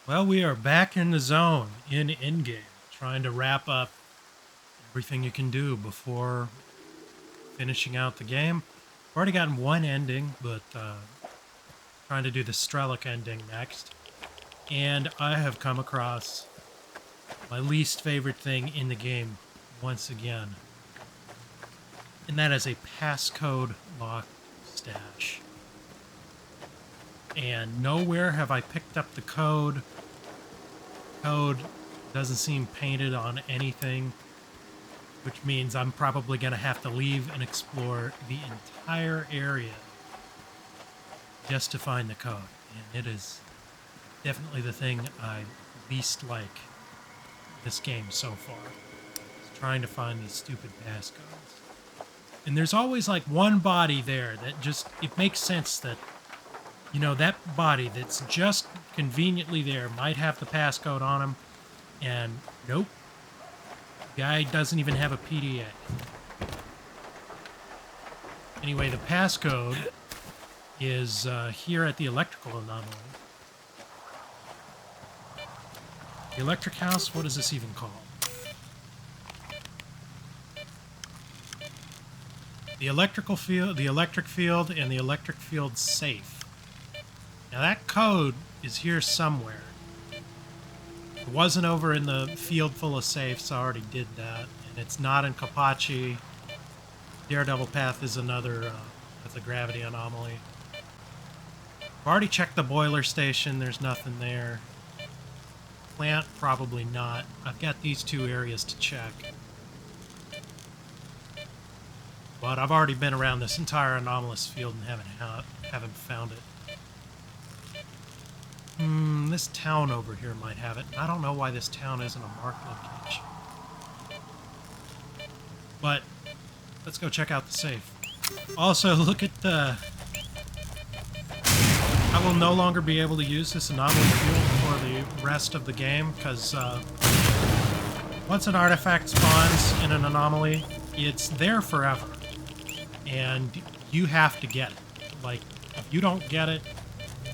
Well, we are back in the zone in endgame, trying to wrap up everything you can do before finishing out the game. I've already gotten one ending, but trying to do the S.T.A.L.K.E.R ending next. And I have come across my least favorite thing in the game once again. And that is a passcode locked stash. And nowhere have I picked up the code. Code doesn't seem painted on anything, which means I'm probably going to have to leave and explore the entire area just to find the code. And it is definitely the thing I least like this game so far. Is trying to find these stupid passcodes. And there's always like one body there that just, it makes sense that, you know, that body that's just conveniently there might have the passcode on him, and nope, guy doesn't even have a PDA. Anyway, the passcode is here at the electrical anomaly. The electric house, what is this even called? The electrical field, the electric field, and the electric field safe. Now that code is here somewhere. It wasn't over in the field full of safes, I already did that. And it's not in Kapachi. Daredevil Path is another, with a gravity anomaly. I've already checked the boiler station, there's nothing there. Plant, probably not. I've got these two areas to check. But I've already been around this entire anomalous field and haven't found it. This town over here might have it. I don't know why this town isn't a marked location. But let's go check out the safe. Also, look at the... I will no longer be able to use this anomaly field for the rest of the game, because once an artifact spawns in an anomaly, it's there forever. And you have to get it. Like, if you don't get it,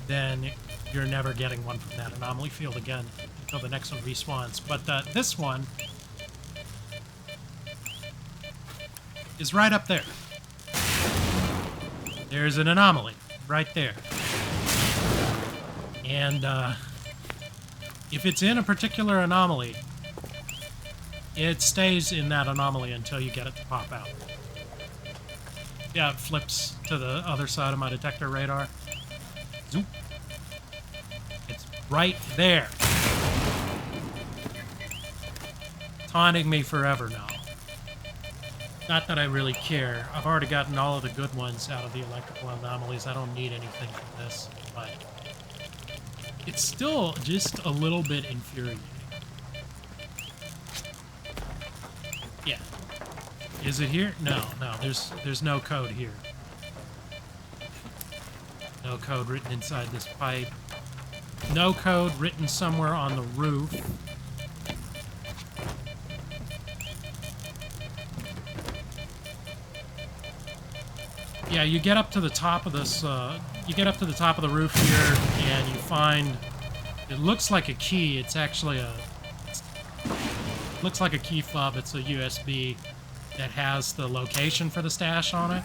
then you're never getting one from that anomaly field again until the next one respawns. But this one is right up there. There's an anomaly right there. And if it's in a particular anomaly, it stays in that anomaly until you get it to pop out. Yeah, it flips to the other side of my detector radar. Zoop. It's right there. Taunting me forever now. Not that I really care. I've already gotten all of the good ones out of the electrical anomalies. I don't need anything from this, but it's still just a little bit infuriating. Yeah. Is it here? No, there's no code here. No code written inside this pipe. No code written somewhere on the roof. Yeah, you get up to the top of this, you get up to the top of the roof here, and you find, it looks like a key. It's actually looks like a key fob. It's a USB that has the location for the stash on it,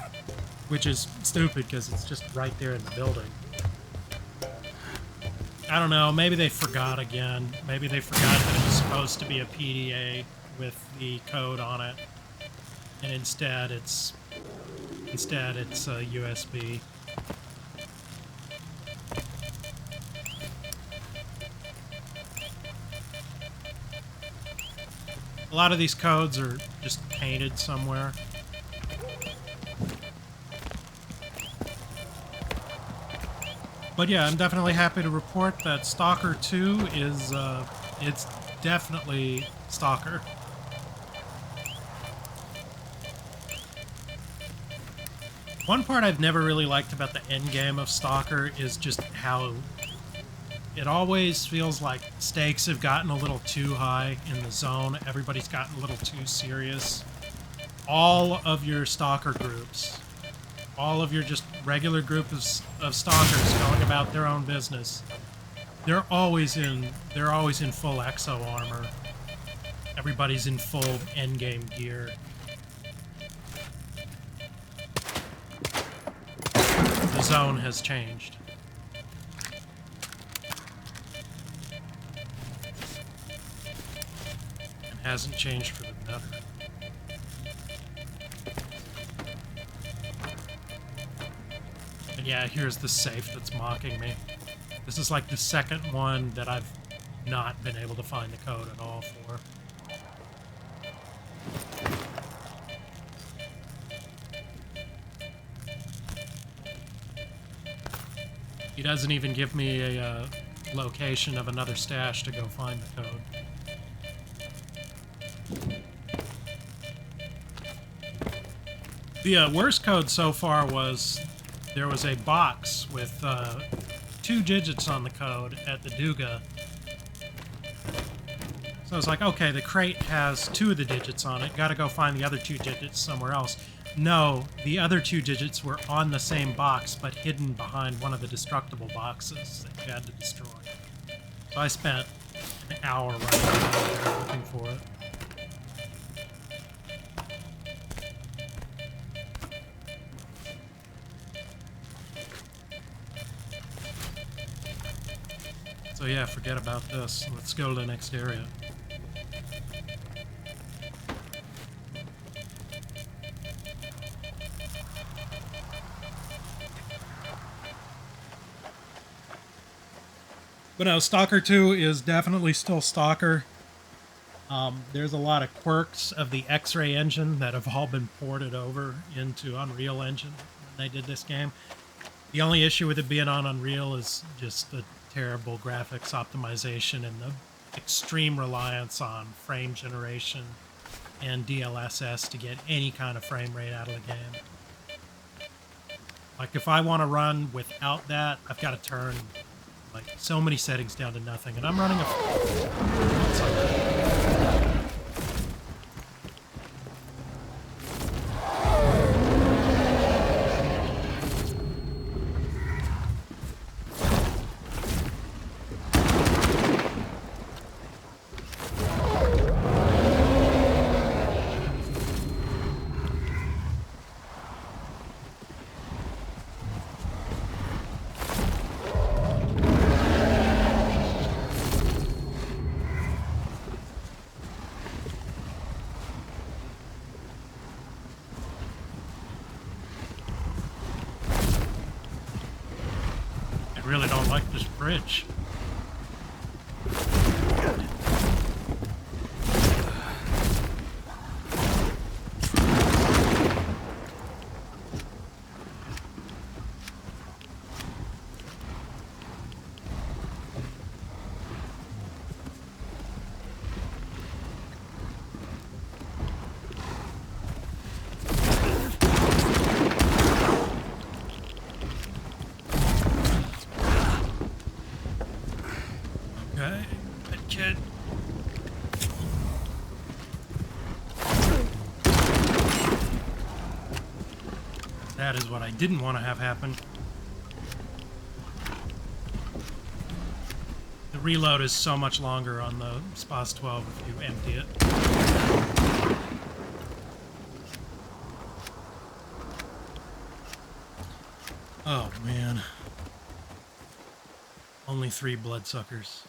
which is stupid because it's just right there in the building. I don't know, maybe they forgot again. Maybe they forgot that it was supposed to be a PDA with the code on it, and instead it's a USB. A lot of these codes are just painted somewhere. But yeah, I'm definitely happy to report that S.T.A.L.K.E.R 2 is, it's definitely S.T.A.L.K.E.R. One part I've never really liked about the endgame of S.T.A.L.K.E.R is just how it always feels like stakes have gotten a little too high in the zone. Everybody's gotten a little too serious. All of your S.T.A.L.K.E.R groups, all of your just regular group of S.T.A.L.K.E.Rs going about their own business, they're always in full exo armor. Everybody's in full endgame gear. The zone has changed. And hasn't changed for the better. And yeah, here's the safe that's mocking me. This is like the second one that I've not been able to find the code at all for. He doesn't even give me a location of another stash to go find the code. The worst code so far was there was a box with 2 digits on the code at the Duga. So I was like, okay, the crate has 2 of the digits on it. Gotta go find the other 2 digits somewhere else. No, the other 2 digits were on the same box, but hidden behind one of the destructible boxes that you had to destroy. So I spent an hour running around there looking for it. So yeah, forget about this. Let's go to the next area. But no, Stalker 2 is definitely still Stalker. There's a lot of quirks of the X-Ray engine that have all been ported over into Unreal Engine when they did this game. The only issue with it being on Unreal is just the terrible graphics optimization and the extreme reliance on frame generation and DLSS to get any kind of frame rate out of the game. Like, if I want to run without that, I've got to turn like so many settings down to nothing, and I'm running a I really don't like this bridge. That is what I didn't want to have happen. The reload is so much longer on the S.T.A.L.K.E.R if you empty it. Oh, man. Only 3 bloodsuckers.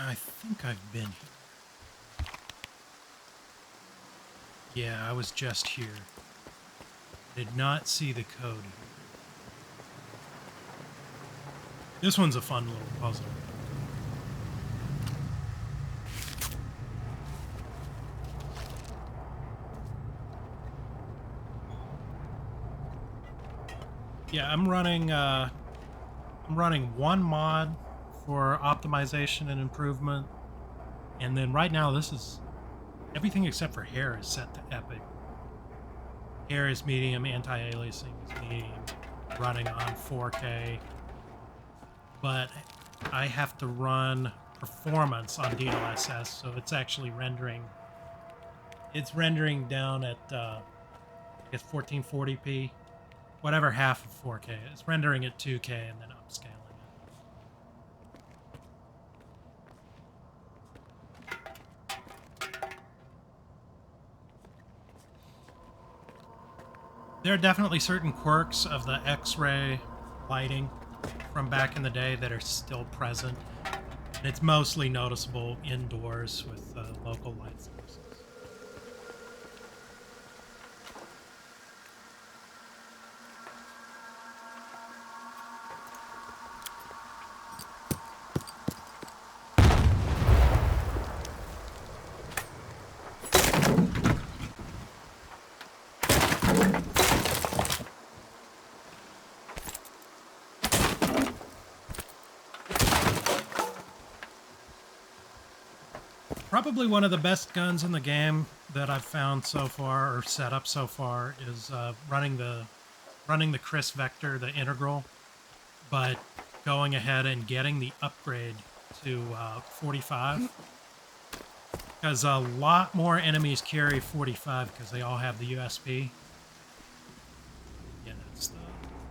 I think I've been here. Yeah, I was just here. Did not see the code here. This one's a fun little puzzle. Yeah, I'm running one mod for optimization and improvement, and then right now this is everything except for hair is set to epic. Hair is medium, anti-aliasing is medium, running on 4K, but I have to run performance on DLSS, so it's actually rendering. It's rendering down at guess 1440p, whatever half of 4K is, rendering at 2K and then upscaling it. There are definitely certain quirks of the X-ray lighting from back in the day that are still present. And it's mostly noticeable indoors with local light sources. Probably one of the best guns in the game that I've found so far, or set up so far, is running the Chris Vector, the integral, but going ahead and getting the upgrade to 45, because a lot more enemies carry 45 because they all have the USB. Yeah,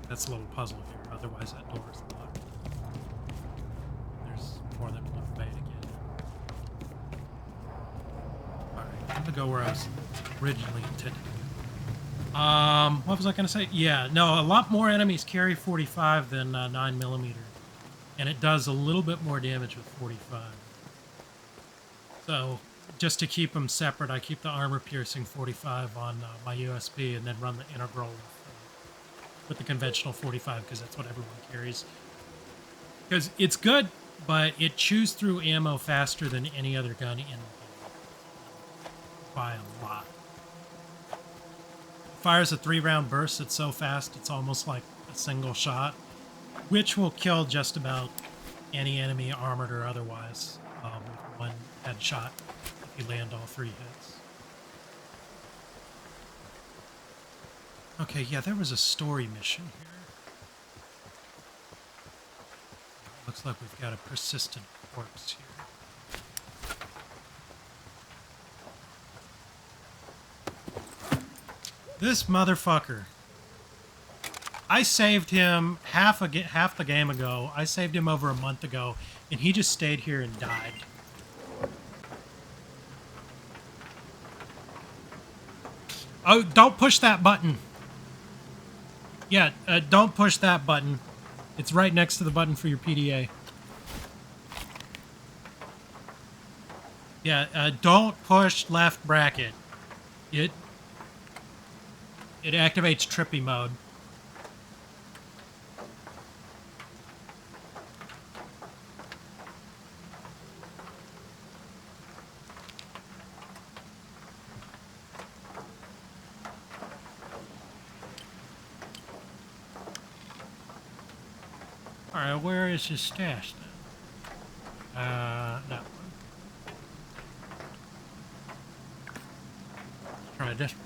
that's a little puzzle here. Otherwise, that door is locked. There's more than one way to get in. All right, I'm gonna go where I was originally intended to go. What was I gonna say? Yeah, no, a lot more enemies carry 45 than 9mm, and it does a little bit more damage with 45. So, just to keep them separate, I keep the armor-piercing 45 on my USB, and then run the integral with the conventional 45, because that's what everyone carries. Because it's good, but it chews through ammo faster than any other gun in the game. By a lot. It fires a 3-round burst. It's so fast, it's almost like a single shot, which will kill just about any enemy, armored or otherwise, with one headshot if you land all 3 hits. Okay, yeah, there was a story mission here. Looks like we've got a persistent corpse here. This motherfucker. I saved him half the game ago. I saved him over a month ago, and he just stayed here and died. Oh, don't push that button. Yeah, don't push that button. It's right next to the button for your PDA. Yeah, don't push left bracket. It activates trippy mode. Alright, where is his stash then? That one. Let's try this place.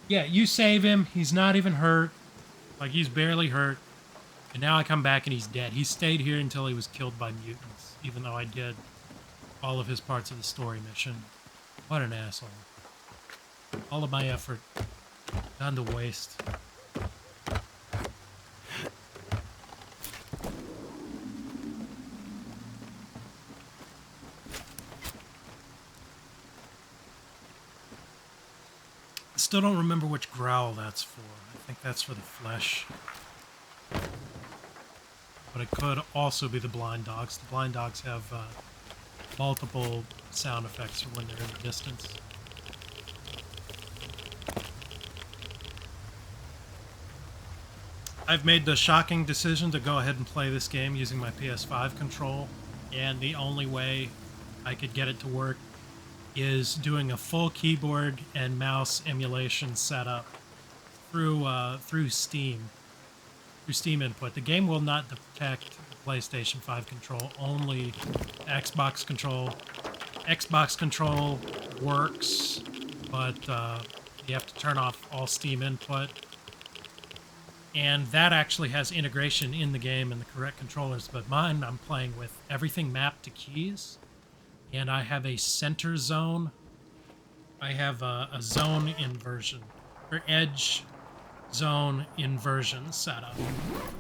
Yeah, you save him. He's not even hurt. Like, he's barely hurt. And now I come back and he's dead. He stayed here until he was killed by mutants, even though I did all of his parts of the story mission. What an asshole. All of my effort gone to waste. I still don't remember which growl that's for. I think that's for the flesh. But it could also be the blind dogs. The blind dogs have multiple sound effects when they're in the distance. I've made the shocking decision to go ahead and play this game using my PS5 control, and the only way I could get it to work is doing a full keyboard and mouse emulation setup through Steam. Through Steam input. The game will not detect the PlayStation 5 control, only Xbox control. Xbox control works, but you have to turn off all Steam input. And that actually has integration in the game and the correct controllers. But mine, I'm playing with everything mapped to keys. And I have a center zone. I have a zone inversion, or edge zone inversion setup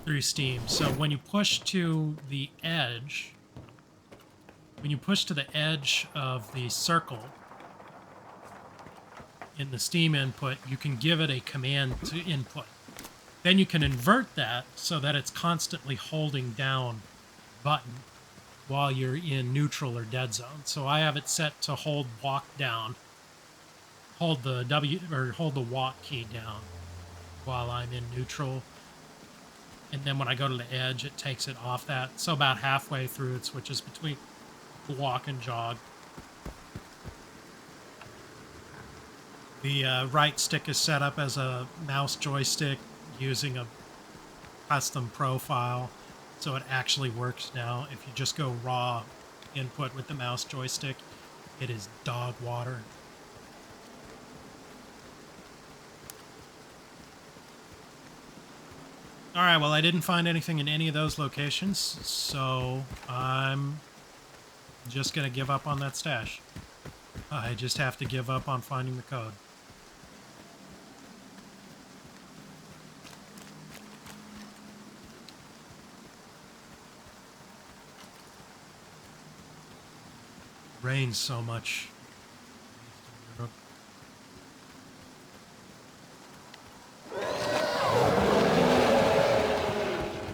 through Steam. So when you push to the edge, of the circle in the Steam input, you can give it a command to input. Then you can invert that so that it's constantly holding down button while you're in neutral or dead zone. So I have it set to hold walk down, hold the walk key down while I'm in neutral. And then when I go to the edge, it takes it off that. So about halfway through, it switches between walk and jog. The right stick is set up as a mouse joystick using a custom profile, so it actually works now. If you just go raw input with the mouse joystick, it is dog water. All right, well, I didn't find anything in any of those locations, so I'm just going to give up on that stash. I just have to give up on finding the code. Rains so much.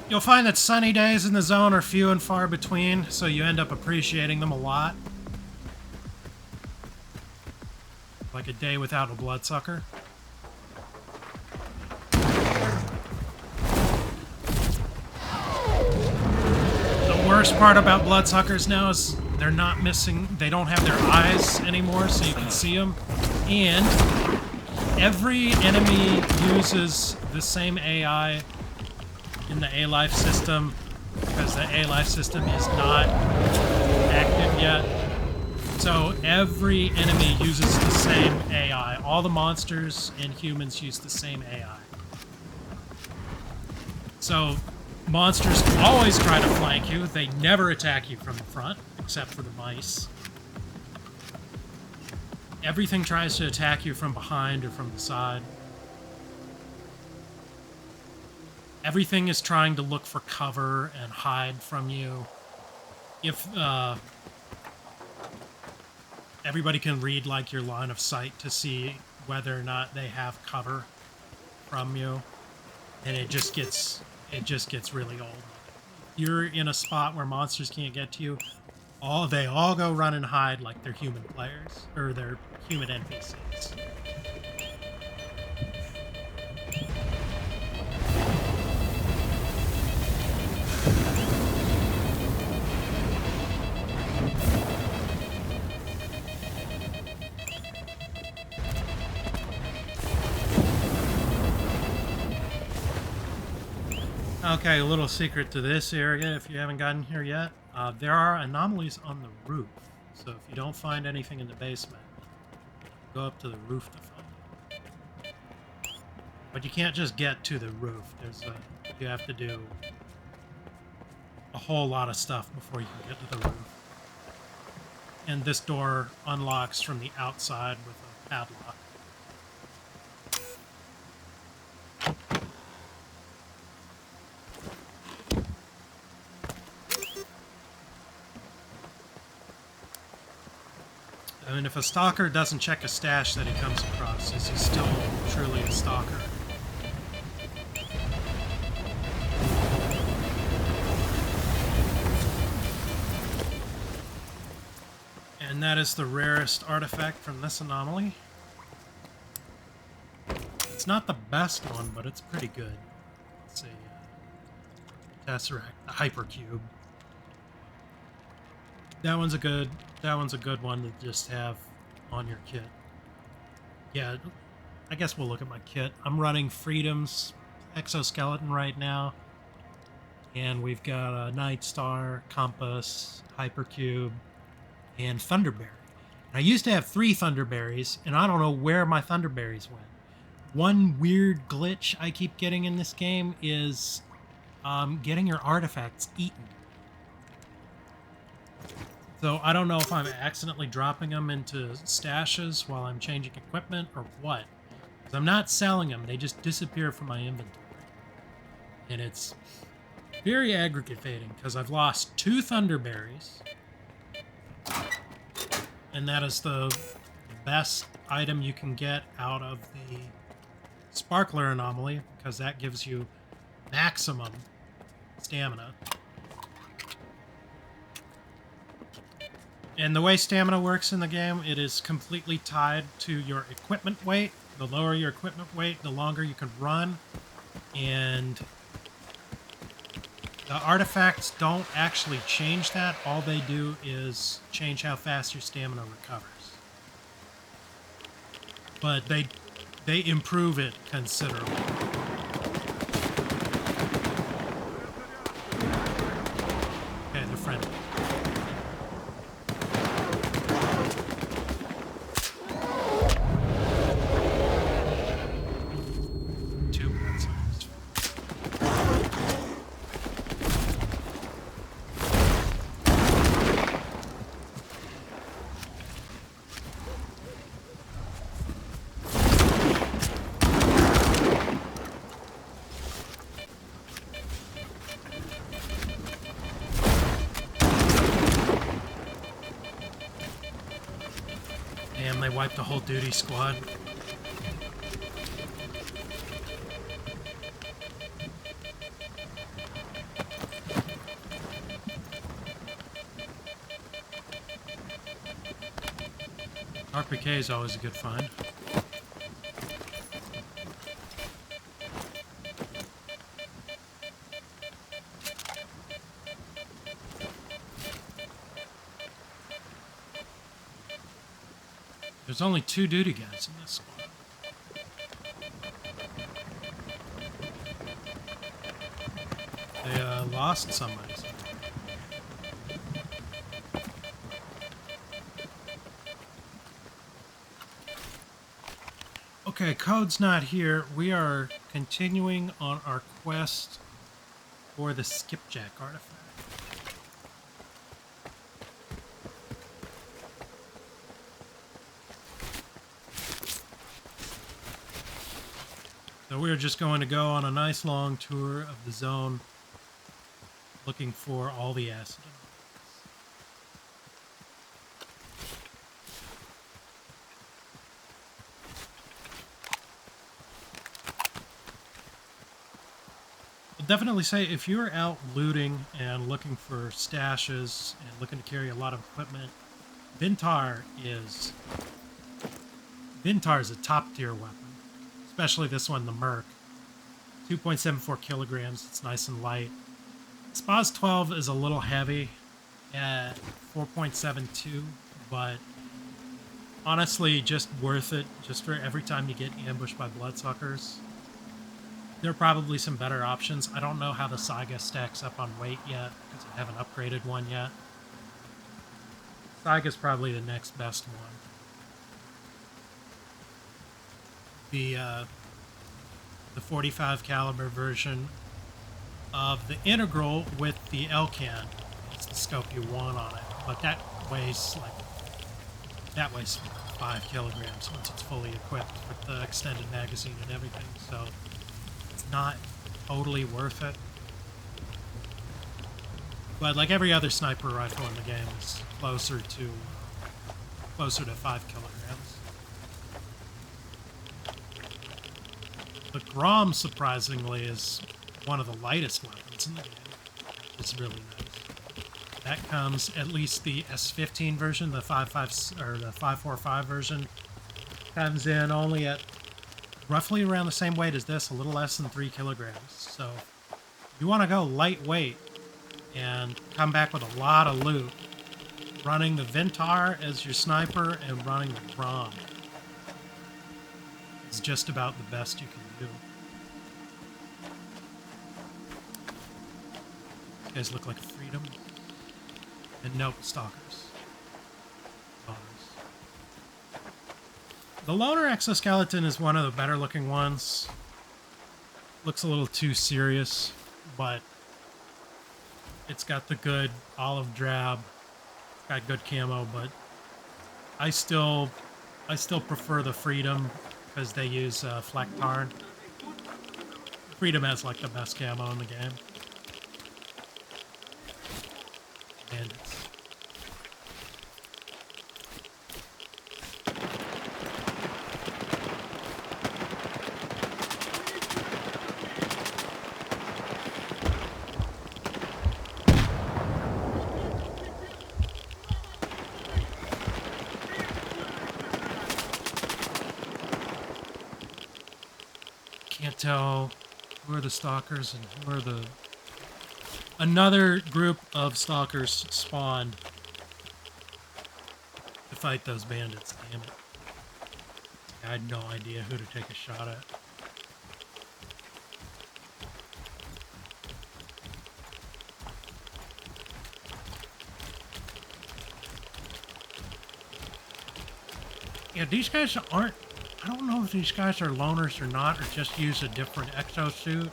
You'll find that sunny days in the zone are few and far between, so you end up appreciating them a lot. Like a day without a bloodsucker. The worst part about bloodsuckers now is they're not missing, they don't have their eyes anymore, so you can see them. And every enemy uses the same AI in the A-Life system, because the A-Life system is not active yet. So every enemy uses the same AI. All the monsters and humans use the same AI. So monsters always try to flank you. They never attack you from the front, except for the mice. Everything tries to attack you from behind or from the side. Everything is trying to look for cover and hide from you. If everybody can read like your line of sight to see whether or not they have cover from you, and it just gets really old. You're in a spot where monsters can't get to you. They all go run and hide like they're human players, or they're human NPCs. Okay, a little secret to this area, if you haven't gotten here yet. There are anomalies on the roof, so if you don't find anything in the basement, go up to the roof to find it. But you can't just get to the roof. You have to do a whole lot of stuff before you can get to the roof. And this door unlocks from the outside with a padlock. I mean, if a stalker doesn't check a stash that he comes across, is he still truly a stalker? And that is the rarest artifact from this anomaly. It's not the best one, but it's pretty good. It's a Tesseract, the Hypercube. That one's a good one to just have on your kit. Yeah, I guess we'll look at my kit. I'm running Freedom's exoskeleton right now. And we've got a Night Star, Compass, Hypercube, and Thunderberry. I used to have 3 Thunderberries, and I don't know where my Thunderberries went. One weird glitch I keep getting in this game is getting your artifacts eaten. So I don't know if I'm accidentally dropping them into stashes while I'm changing equipment or what. Because I'm not selling them, they just disappear from my inventory. And it's very aggravating because I've lost 2 Thunderberries. And that is the best item you can get out of the Sparkler anomaly, because that gives you maximum stamina. And the way stamina works in the game, it is completely tied to your equipment weight. The lower your equipment weight, the longer you can run. And the artifacts don't actually change that. All they do is change how fast your stamina recovers. But they improve it considerably. Okay, they're friendly. Damn, they wiped the whole duty squad. RPK is always a good find. There's only 2 duty guys in this squad. They lost somebody. Okay, Code's not here. We are continuing on our quest for the Skipjack artifact. So we're just going to go on a nice long tour of the zone, looking for all the acid. I'll definitely say if you're out looting and looking for stashes and looking to carry a lot of equipment, Vintar is a top tier weapon. Especially this one, the Merc. 2.74 kilograms, it's nice and light. S.T.A.L.K.E.R is a little heavy at 4.72, but honestly, just worth it, just for every time you get ambushed by bloodsuckers. There are probably some better options. I don't know how the Saiga stacks up on weight yet, because I haven't upgraded one yet. Saiga's probably the next best one. The 45 caliber version of the integral with the L.K.E.R. It's the scope you want on it, but that weighs 5 kilograms once it's fully equipped with the extended magazine and everything, so it's not totally worth it. But like every other sniper rifle in the game, is closer to 5 kilograms. The Grom, surprisingly, is one of the lightest weapons in the game. It's really nice. That comes, at least the S15 version, the 545 version, comes in only at roughly around the same weight as this, a little less than 3 kilograms. So you want to go lightweight and come back with a lot of loot, running the Vintar as your sniper and running the Grom. It's just about the best you can do. These guys look like freedom. And nope, stalkers. Bombers. The loner exoskeleton is one of the better looking ones. Looks a little too serious, but it's got the good olive drab. It's got good camo, but I still prefer the Freedom because they use S.T.A.L.K.E.R. Freedom has like the best camo in the game. And can't tell who are the stalkers and who are the... Another group of stalkers spawned to fight those bandits, damn it. I had no idea who to take a shot at. Yeah, these guys aren't... I don't know if these guys are loners or not, or just use a different exosuit.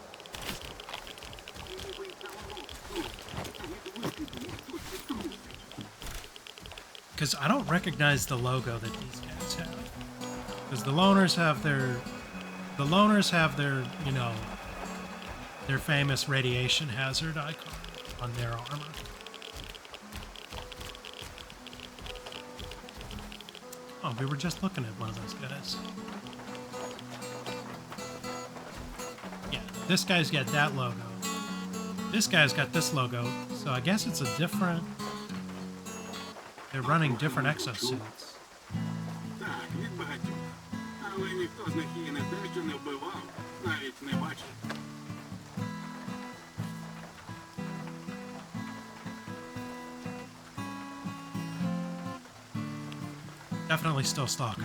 Because I don't recognize the logo that these guys have. Because the loners have their... The loners have their, you know, their famous radiation hazard icon on their armor. Oh, we were just looking at one of those guys. Yeah, this guy's got that logo. This guy's got this logo, so I guess it's a different... They're running different exosuits. Definitely still Stalker.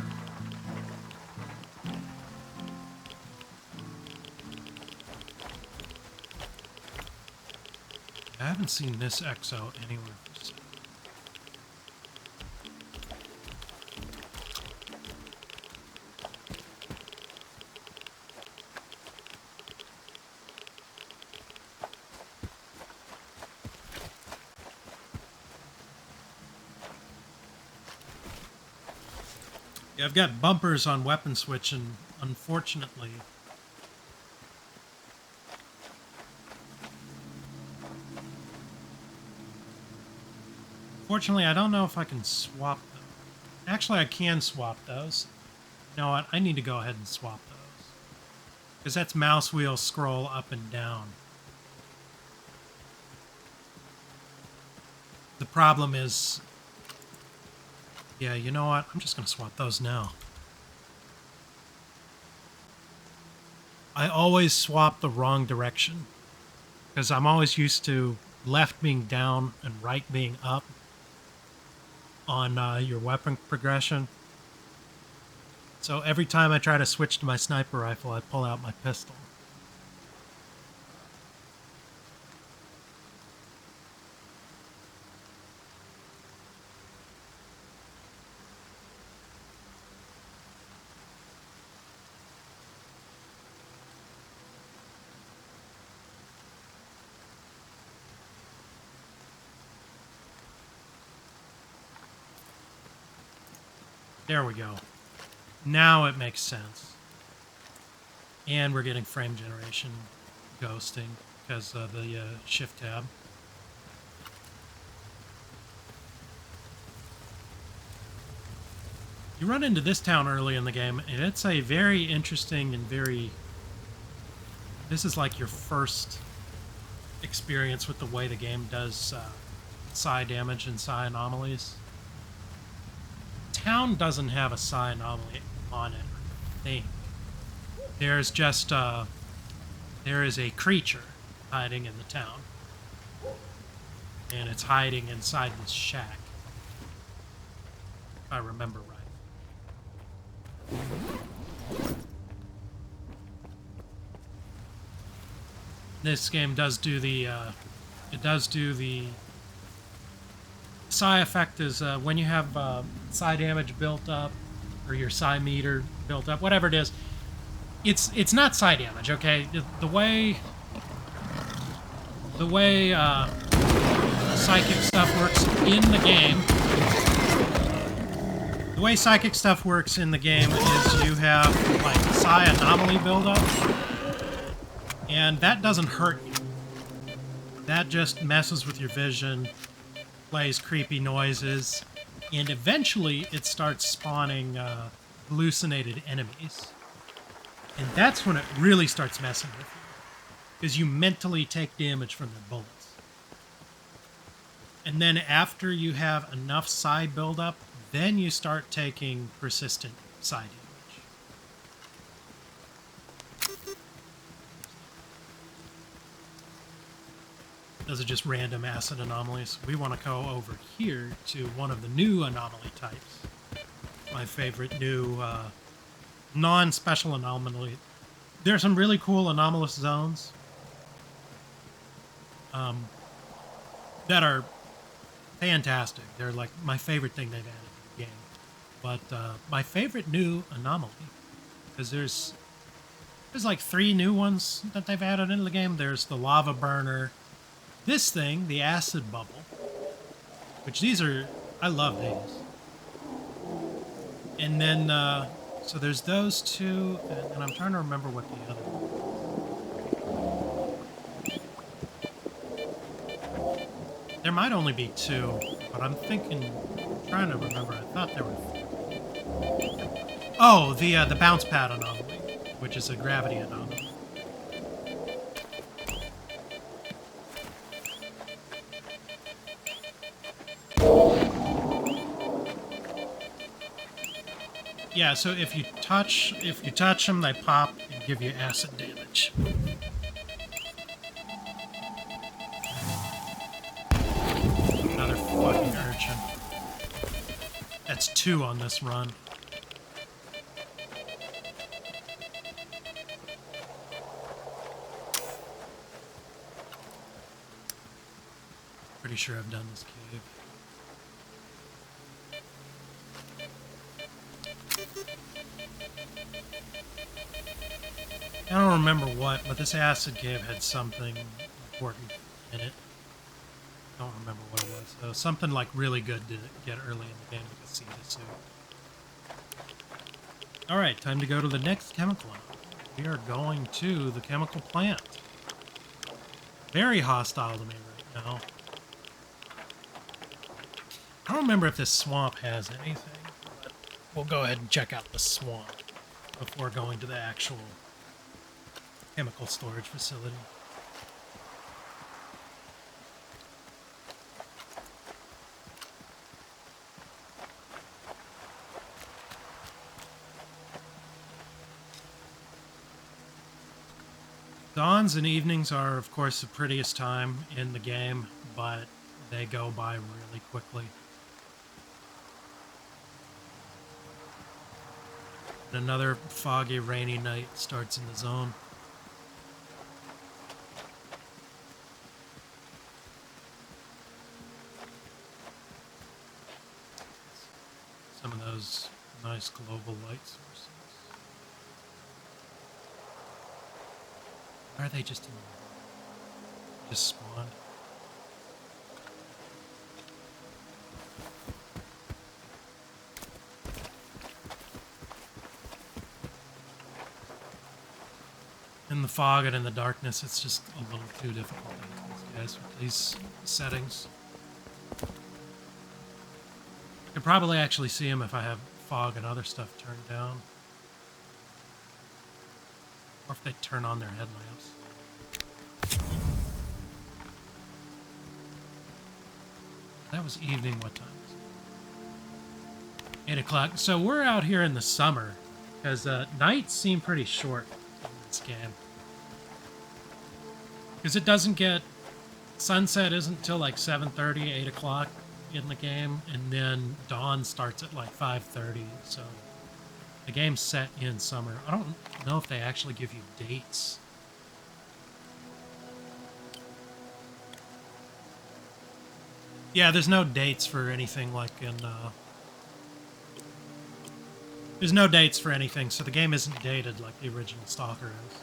I haven't seen this exo anywhere. Yeah, I've got bumpers on weapon switch, and unfortunately... Fortunately, I don't know if I can swap them. Actually, I can swap those. You know what? I need to go ahead and swap those. Because that's mouse wheel scroll up and down. The problem is... Yeah, you know what? I'm just going to swap those now. I always swap the wrong direction. Because I'm always used to left being down and right being up on your weapon progression. So every time I try to switch to my sniper rifle, I pull out my pistol. There we go. Now it makes sense. And we're getting frame generation ghosting because of the shift tab. You run into this town early in the game, and it's a very interesting and very... This is like your first experience with the way the game does psi damage and psi anomalies. Town doesn't have a psi anomaly on it, I think. There's just there is a creature hiding in the town, and it's hiding inside this shack, if I remember right. This game does do the psi effect is when you have psi damage built up or your psi meter built up, whatever it is. It's not psi damage, okay? The way psychic stuff works in the game. The way psychic stuff works in the game is you have like psi anomaly buildup, and that doesn't hurt you. That just messes with your vision, plays creepy noises, and eventually it starts spawning hallucinated enemies. And that's when it really starts messing with you, because you mentally take damage from their bullets. And then after you have enough psi buildup, then you start taking persistent psi damage. Those are just random acid anomalies. We want to go over here to one of the new anomaly types. My favorite new non-special anomaly. There are some really cool anomalous zones that are fantastic. They're like my favorite thing they've added to the game. But my favorite new anomaly, because there's like 3 new ones that they've added into the game. There's the lava burner, this thing, the acid bubble, which I love these. And then, so there's those 2, and I'm trying to remember what the other one. There might only be 2, but I'm trying to remember. I thought there were 3. Oh, the bounce pad anomaly, which is a gravity anomaly. Yeah, so if you touch them, they pop and give you acid damage. Another fucking urchin. That's 2 on this run. Pretty sure I've done this cave. I don't remember what, but this acid cave had something important in it. I don't remember what it was. So something like really good to get early in the game to see this suit. Alright, time to go to the next chemical. We are going to the chemical plant. Very hostile to me right now. I don't remember if this swamp has anything, but we'll go ahead and check out the swamp before going to the actual chemical storage facility. Dawns and evenings are, of course, the prettiest time in the game, but they go by really quickly. And another foggy, rainy night starts in the zone. Some of those nice global light sources. Or are they just spawned? In the fog and in the darkness, it's just a little too difficult to hit these guys with these settings. I could probably actually see them if I have fog and other stuff turned down. Or if they turn on their headlamps. That was evening, what time is it? 8 o'clock. So we're out here in the summer, because nights seem pretty short in this game. Because it doesn't get... Sunset isn't till like 7:30, 8 o'clock in the game, and then dawn starts at like 5:30, so the game's set in summer. I don't know if they actually give you dates. Yeah, there's no dates for anything like in There's no dates for anything, so the game isn't dated like the original Stalker is.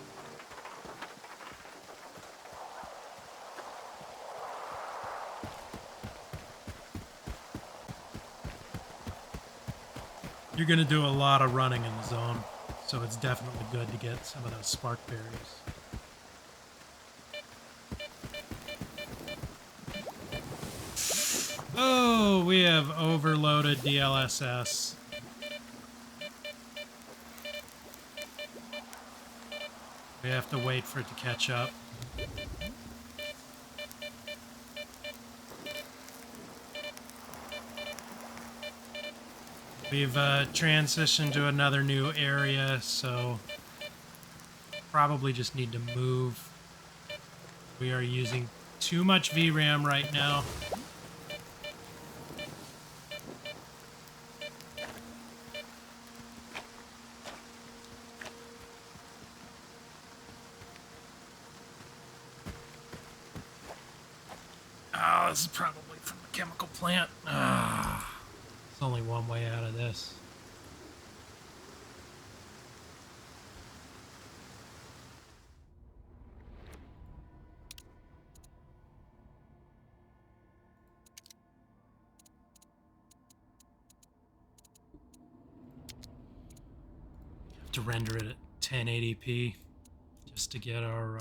You're going to do a lot of running in the zone, so it's definitely good to get some of those spark berries. Oh, we have overloaded DLSS. We have to wait for it to catch up. We've transitioned to another new area, so probably just need to move. We are using too much VRAM right now. Oh, this is probably from the chemical plant. Ah, there's only one way out of this. Have to render it at 1080p just to get our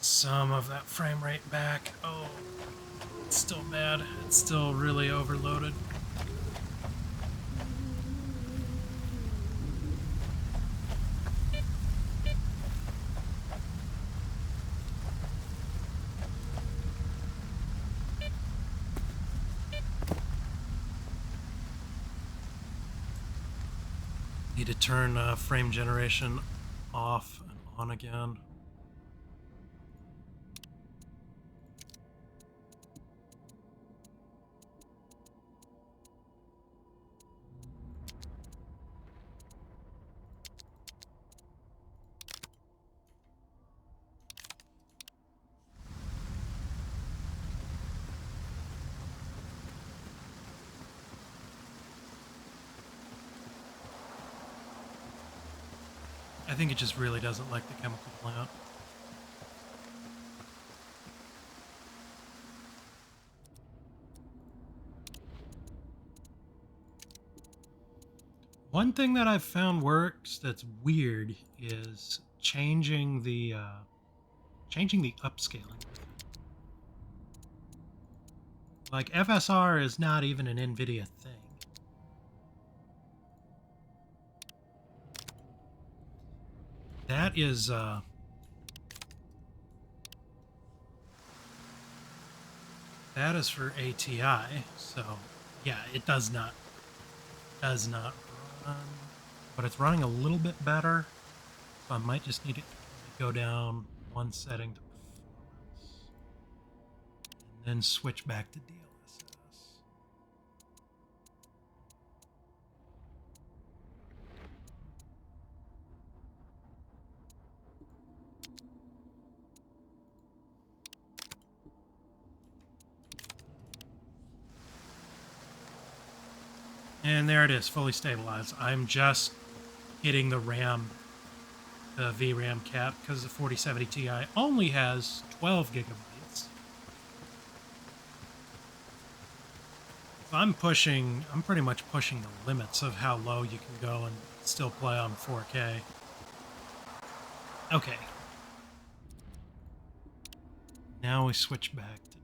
some of that frame rate back. Oh, it's still bad. It's still really overloaded. Need to turn frame generation off and on again. I think it just really doesn't like the chemical plant. One thing that I've found works that's weird is changing the upscaling. Like FSR is not even an NVIDIA thing. That is for ATI, so yeah, it does not run, but it's running a little bit better. So I might just need to go down one setting to performance, and then switch back to DLSS. And there it is, fully stabilized. I'm just hitting the VRAM cap, because the 4070 Ti only has 12 gigabytes. So I'm pretty much pushing the limits of how low you can go and still play on 4K. Okay. Now we switch back to DLSS.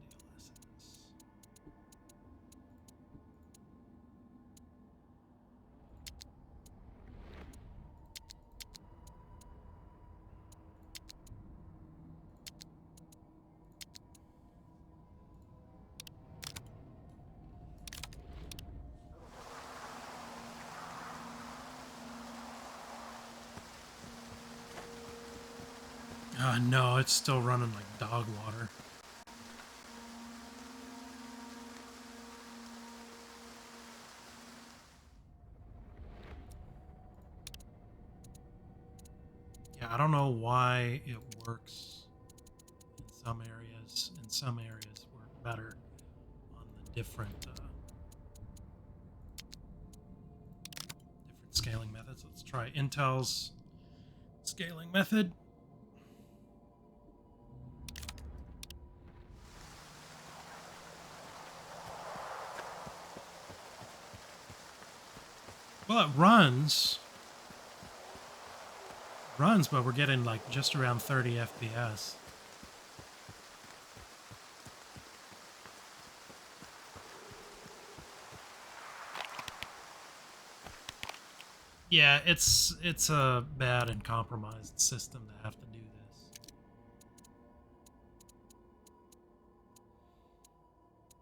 No, it's still running like dog water. Yeah, I don't know why it works in some areas. In some areas work better on the different scaling methods. Let's try Intel's scaling method. Well, it runs, but we're getting like just around 30 FPS. Yeah, it's a bad and compromised system to have to do this.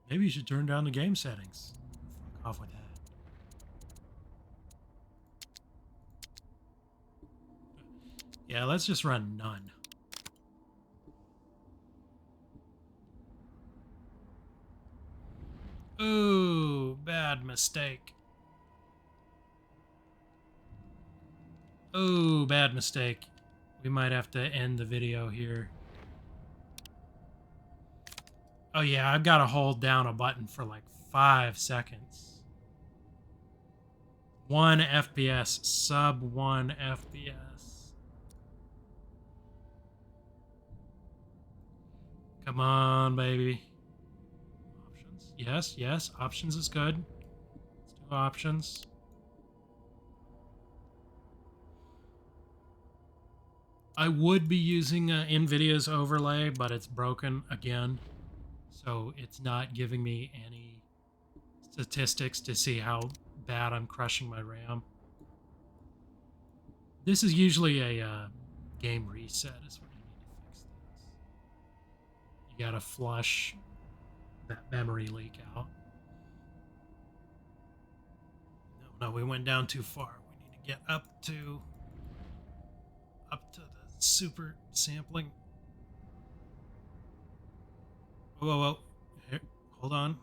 Maybe you should turn down the game settings. Fuck off with that. Yeah, let's just run none. Ooh, bad mistake. Ooh, bad mistake. We might have to end the video here. Oh yeah, I've got to hold down a button for like 5 seconds. 1 FPS, sub 1 FPS. Come on, baby. Options. Yes, yes, options is good. Let's do options. I would be using NVIDIA's overlay, but it's broken again. So it's not giving me any statistics to see how bad I'm crushing my RAM. This is usually a game reset is what you need to fix this. You gotta flush that memory leak out. No, we went down too far. We need to get up to the super sampling. Whoa, whoa. Here, hold on.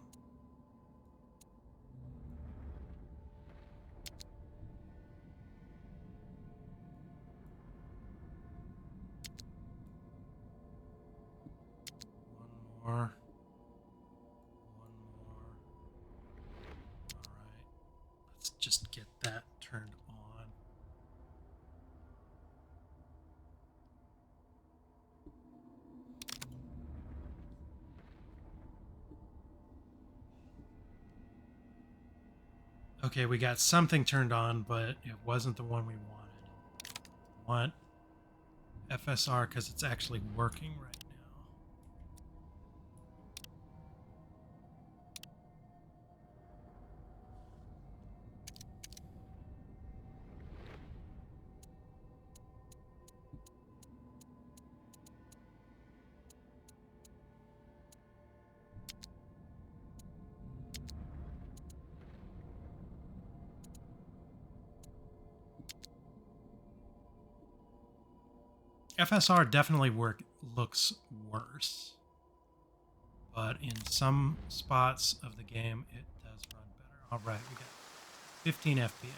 One more. Alright. Let's just get that turned on. Okay, we got something turned on, but it wasn't the one we wanted. We want FSR because it's actually working right now. FSR definitely looks worse, but in some spots of the game it does run better. All right, we got 15 FPS.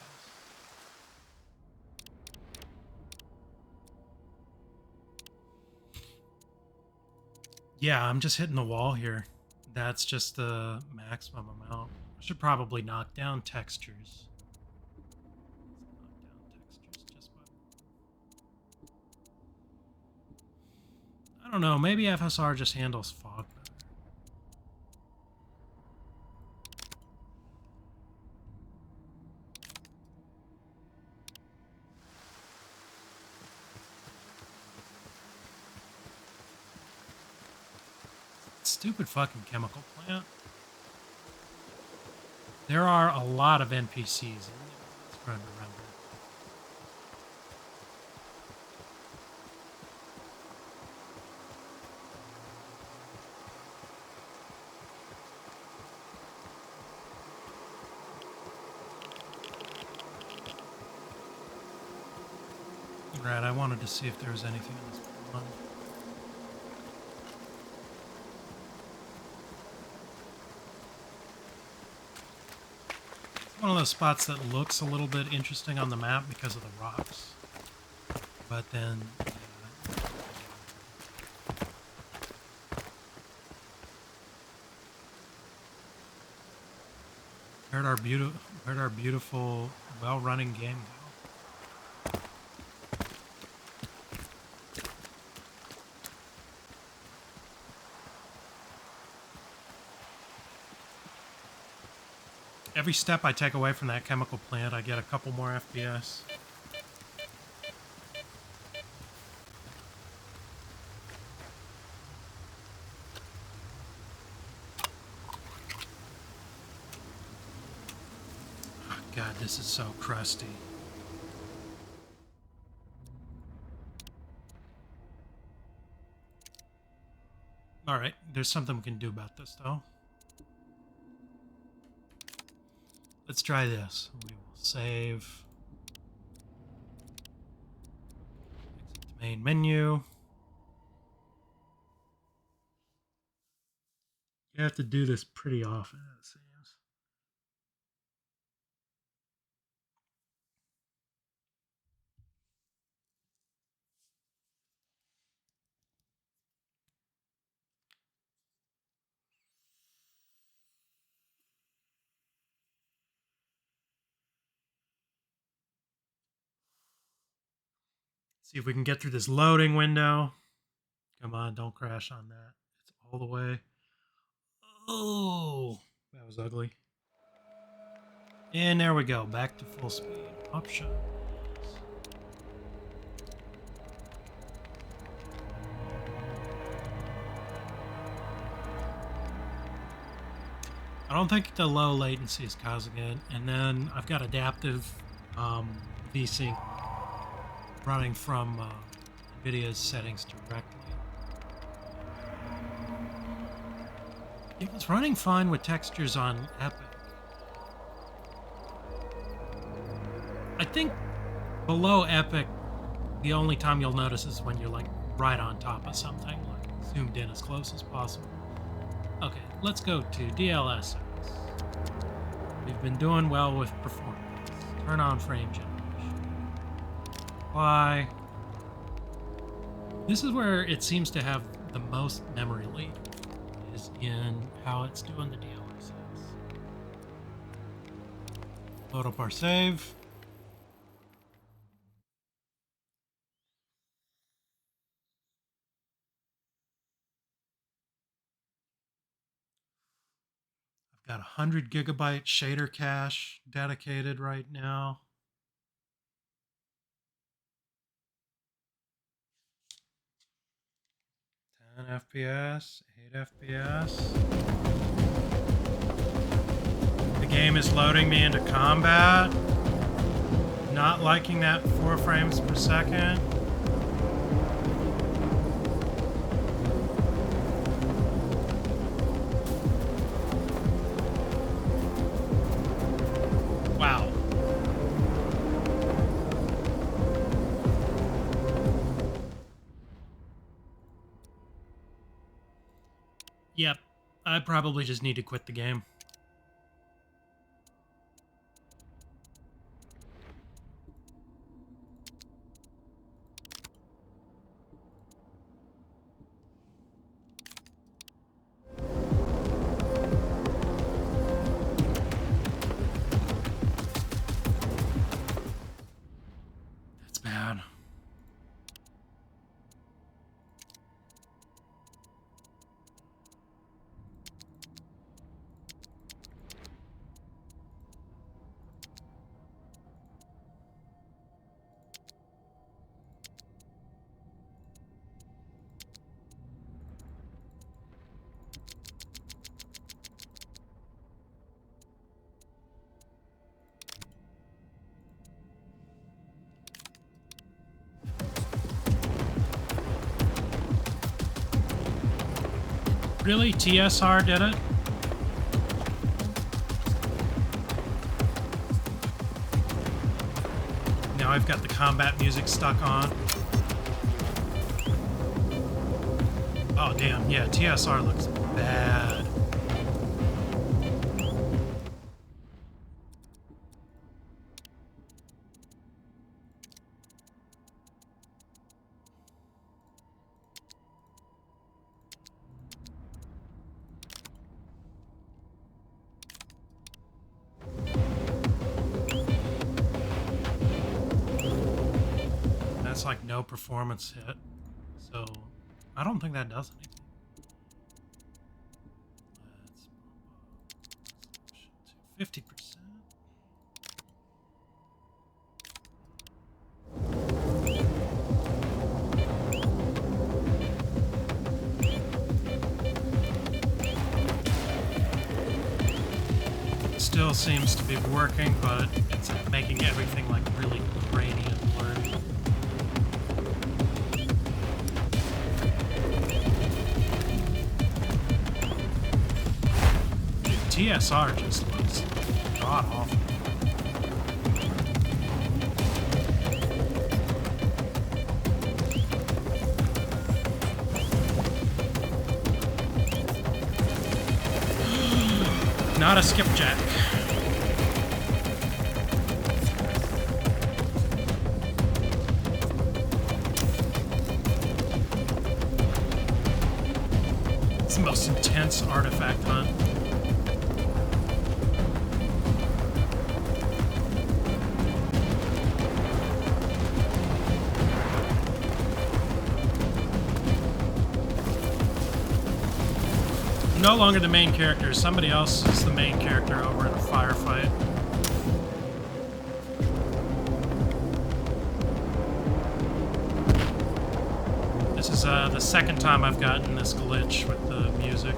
Yeah, I'm just hitting the wall here. That's just the maximum amount. I should probably knock down textures. I don't know, maybe FSR just handles fog better. Stupid fucking chemical plant. There are a lot of NPCs in there. It's trying to remember. Right, I wanted to see if there was anything in this one. It's one of those spots that looks a little bit interesting on the map because of the rocks. But then... Where'd our beautiful well-running game, though. Every step I take away from that chemical plant, I get a couple more FPS. Oh, God, this is so crusty. Alright, there's something we can do about this, though. Let's try this. We will save. Exit the main menu. You have to do this pretty often, it seems. See if we can get through this loading window. Come on, don't crash on that. It's all the way. Oh, that was ugly. And there we go, back to full speed. Options. I don't think the low latency is causing it. And then I've got adaptive VSync running from NVIDIA's settings directly. It was running fine with textures on Epic. I think below Epic, the only time you'll notice is when you're like right on top of something, like zoomed in as close as possible. Okay, let's go to DLSS. We've been doing well with performance. Turn on frame generation. Apply. This is where it seems to have the most memory leak, is in how it's doing the DLSS. Load up our save. Got 100 gigabyte shader cache dedicated right now. FPS, 8 FPS. The game is loading me into combat. Not liking that 4 frames per second. Wow. Yep, I probably just need to quit the game. That's bad. Really? TSR did it? Now I've got the combat music stuck on. Oh, damn. Yeah, TSR looks bad. looks like no performance hit. So I don't think that does anything. Let's bump up resolution to 50%. Still seems to be working, but it's making everything like really grainy and blurry. Dude, TSR just looks god awful. Not a skipjack. It's the most intense artifact hunt. No longer the main character. Somebody else is the main character over in a firefight. This is the second time I've gotten this glitch with the music.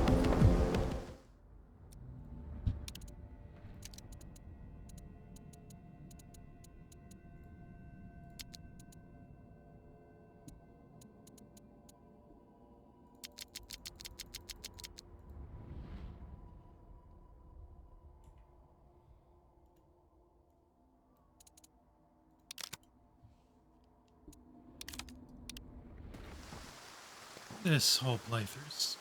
This whole playthrough's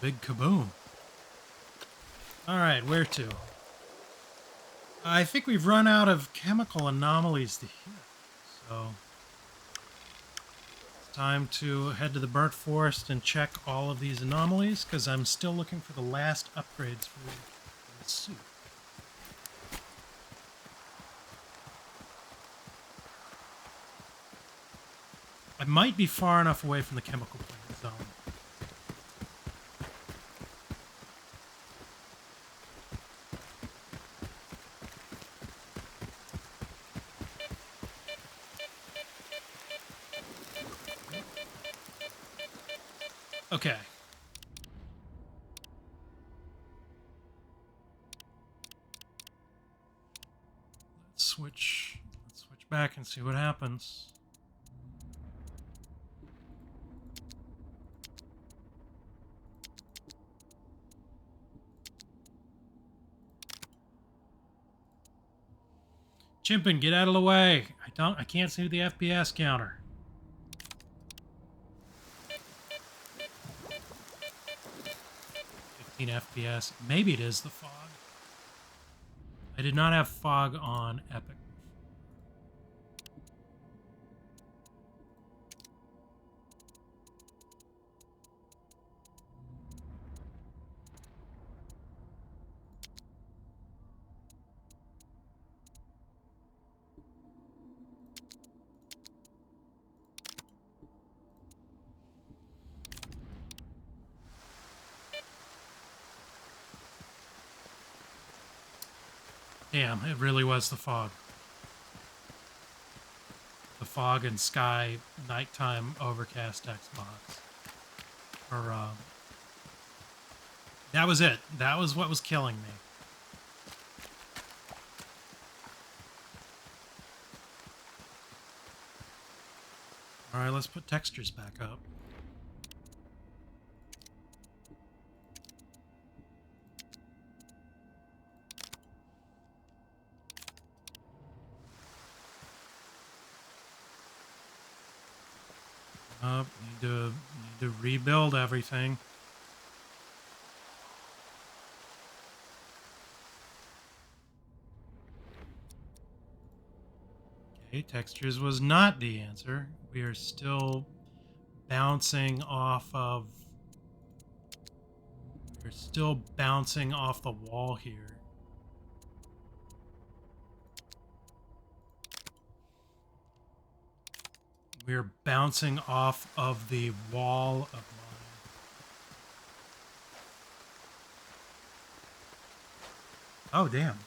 big kaboom. Alright, where to? I think we've run out of chemical anomalies to hit, so it's time to head to the burnt forest and check all of these anomalies, because I'm still looking for the last upgrades for the suit. I might be far enough away from the chemical plant zone. Okay. Let's switch back and see what happens. Chimpin, get out of the way. I can't see the FPS counter. 15 FPS. Maybe it is the fog. I did not have fog on Epic. Damn, it really was the fog. The fog and sky nighttime overcast Xbox. Or, that was it. That was what was killing me. Alright, let's put textures back up. Need to rebuild everything. Okay, textures was not the answer. We are still bouncing off of We're still bouncing off the wall here. We're bouncing off of the wall of mine. Oh, damn.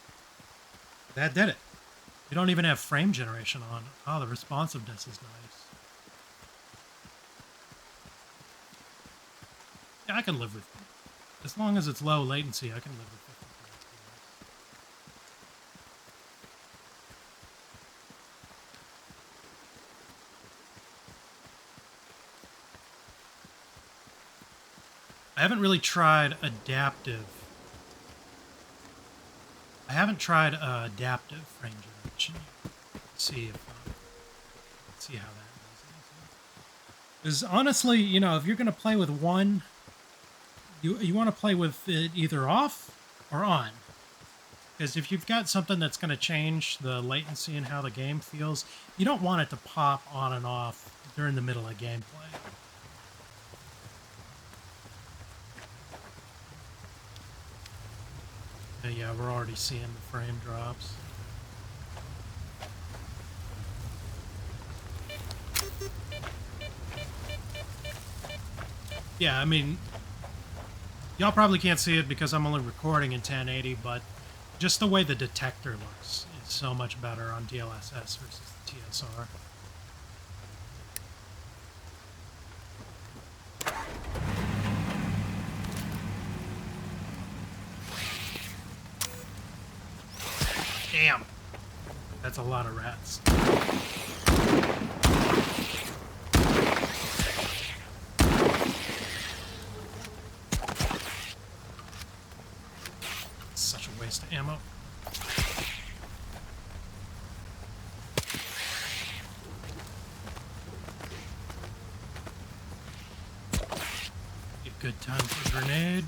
That did it. We don't even have frame generation on. Oh, the responsiveness is nice. Yeah, I can live with it. As long as it's low latency, I can live with 50 FPS. I haven't really tried adaptive. I haven't tried adaptive frame generation yet. See if see how that goes. Because honestly, you know, if you're gonna play with one, you want to play with it either off or on. Because if you've got something that's going to change the latency and how the game feels, you don't want it to pop on and off during the middle of gameplay. Yeah, we're already seeing the frame drops. Yeah, I mean, y'all probably can't see it because I'm only recording in 1080, but just the way the detector looks is so much better on DLSS versus the TSR. Damn. That's a lot of rats. Such a waste of ammo. A good time for a grenade.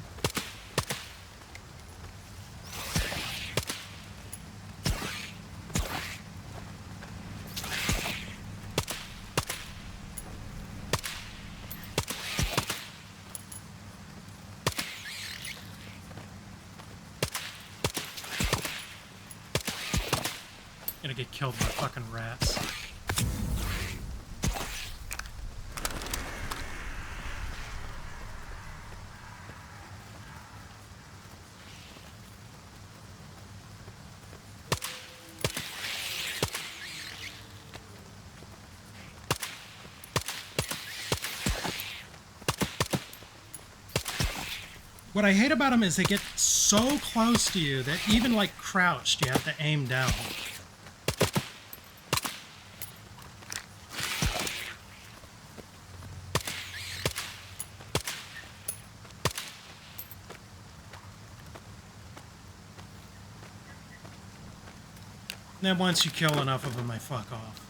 Gonna get killed by fucking rats. What I hate about them is they get so close to you that even like crouched, you have to aim down. And then once you kill enough of them, I fuck off.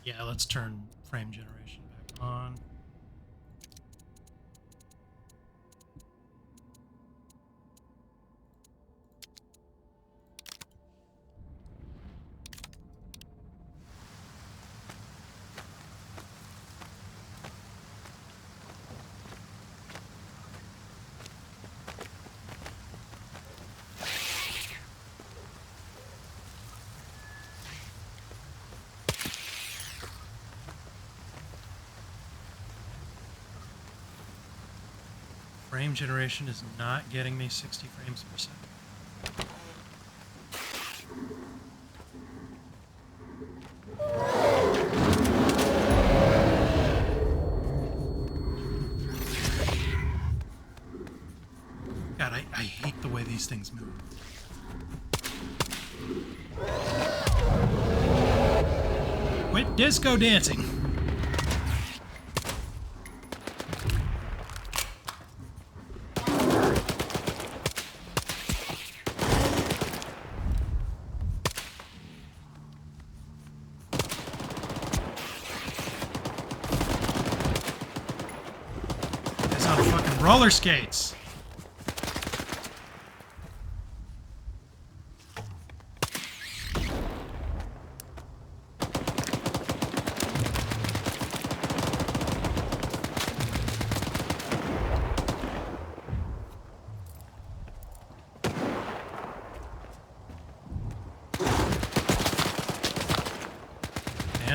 Yeah, let's turn frame generation back on. Frame generation is not getting me 60 frames per second. God, I hate the way these things move. Quit disco dancing! Roller skates.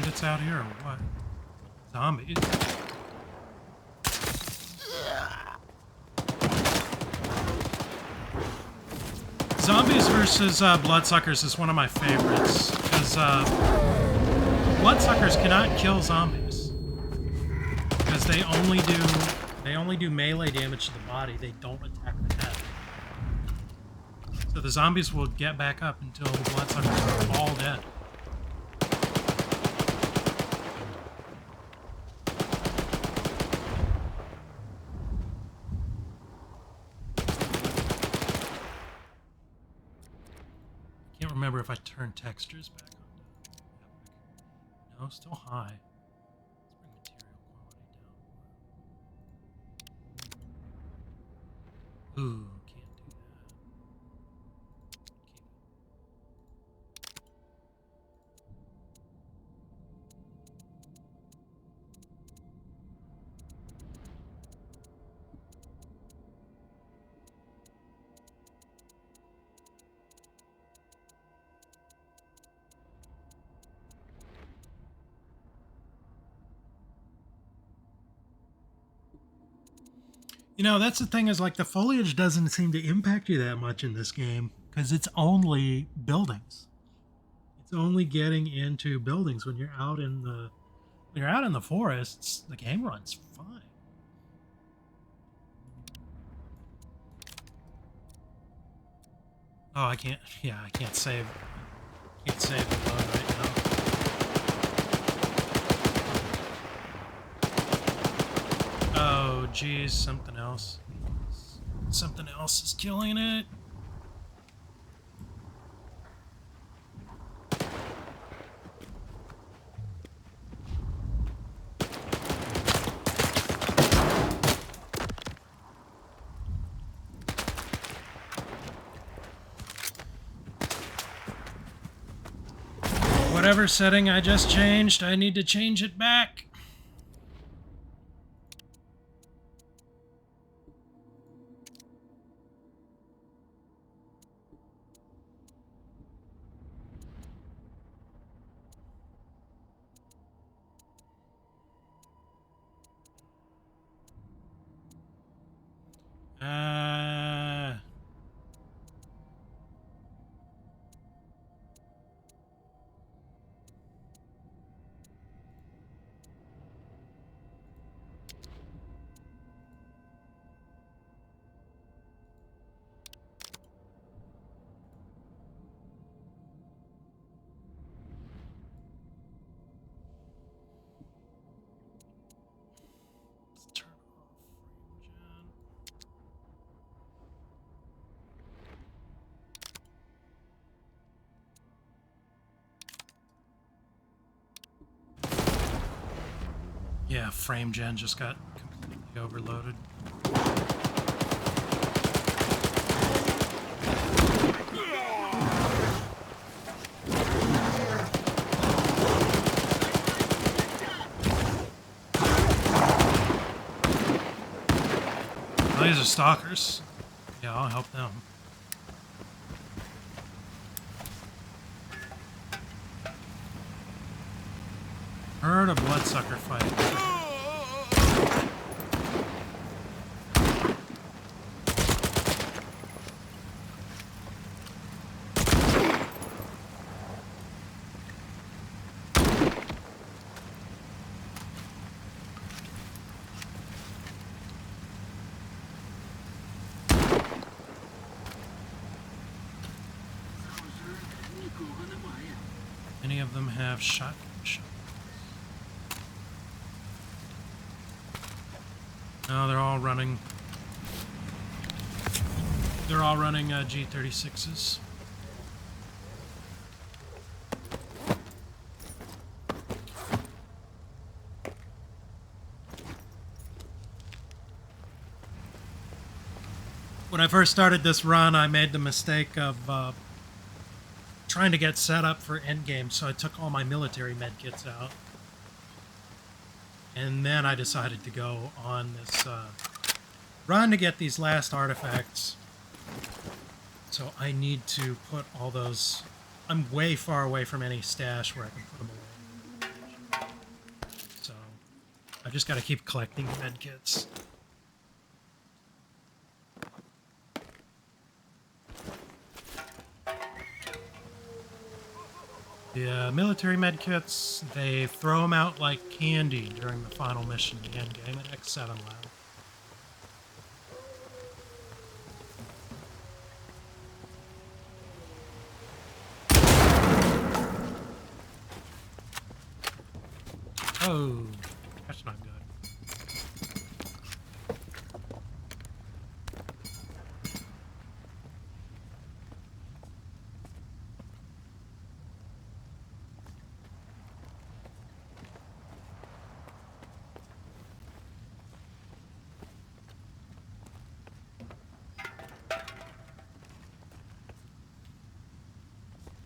bandits out here or what? Zombies. Zombies versus bloodsuckers is one of my favorites because bloodsuckers cannot kill zombies because they only do melee damage to the body. They don't attack the head. So the zombies will get back up until the bloodsuckers are all dead. Remember if I turn textures back on. No, still high. Let's bring material quality down. Ooh, can't do that. You know, that's the thing is like the foliage doesn't seem to impact you that much in this game because it's only buildings. It's only getting into buildings when you're out in the forests. The game runs fine. Oh, I can't. Yeah, I can't save. Can't save the load right now. Oh, geez, something else. Something else is killing it. Whatever setting I just changed, I need to change it back. Yeah, frame gen just got completely overloaded. Oh, these are stalkers. Yeah, I'll help them. Heard a bloodsucker fight. Any of them have shotgun shots? No, they're all running. They're all running G36s. When I first started this run, I made the mistake of trying to get set up for endgame, so I took all my military medkits out. And then I decided to go on this run to get these last artifacts. So I need to put all those... I'm way far away from any stash where I can put them away. I just gotta keep collecting med kits. The military med kits, they throw them out like candy during the final mission, the end game at X7 Lab. Oh, that's not good.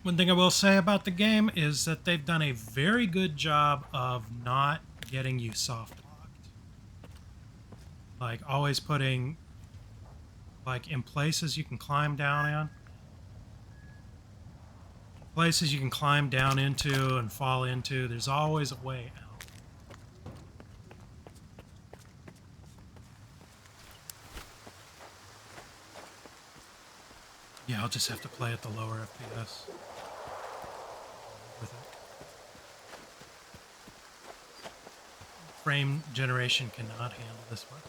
One thing I will say about the game is that they've done a very good job of not getting you soft locked. Like always putting, like in places you can climb down in. Places you can climb down into and fall into, there's always a way out. Yeah, I'll just have to play at the lower FPS with it. Frame generation cannot handle this one.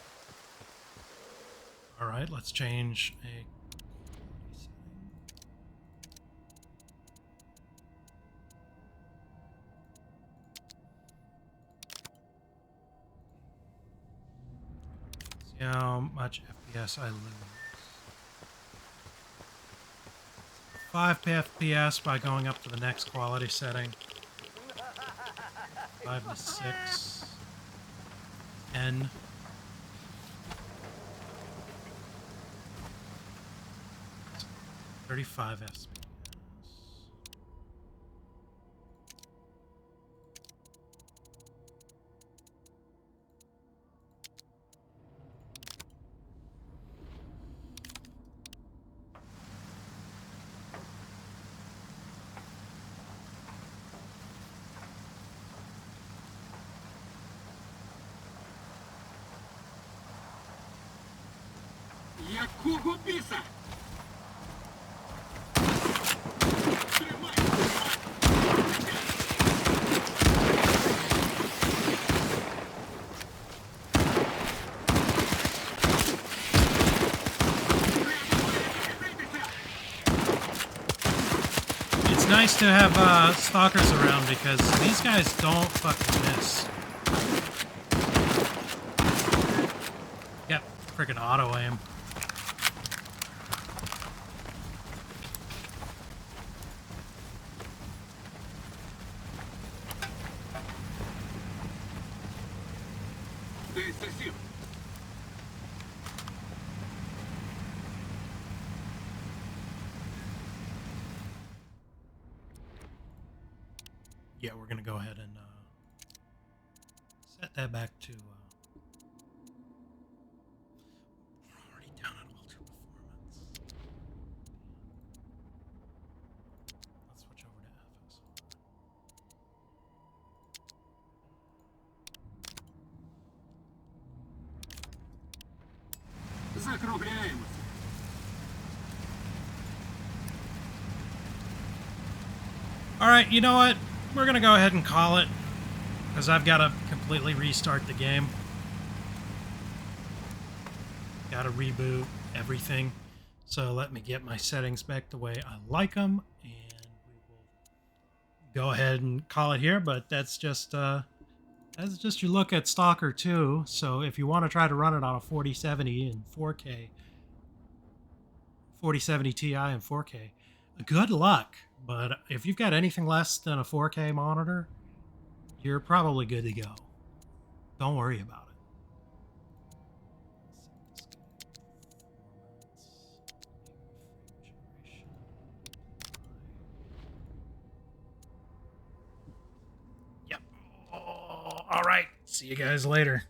All right, let's change a setting. See how much FPS I lose. 5 FPS by going up to the next quality setting. 5 to 6. 10. $35 FPS. Якого біса? It's nice to have stalkers around because these guys don't fucking miss. Yep, freaking auto aim. Yeah, we're gonna go ahead and set that back to we're already down at ultra performance. Let's switch over to FSR. Закругляємося. All right, you know what? We're gonna go ahead and call it because I've got to completely restart the game. Got to reboot everything. So let me get my settings back the way I like them, and we will go ahead and call it here. But that's just your look at Stalker 2. So if you want to try to run it on a 4070 in 4K, 4070 Ti in 4K, good luck. But if you've got anything less than a 4K monitor, you're probably good to go. Don't worry about it. Yep. Oh, all right. See you guys later.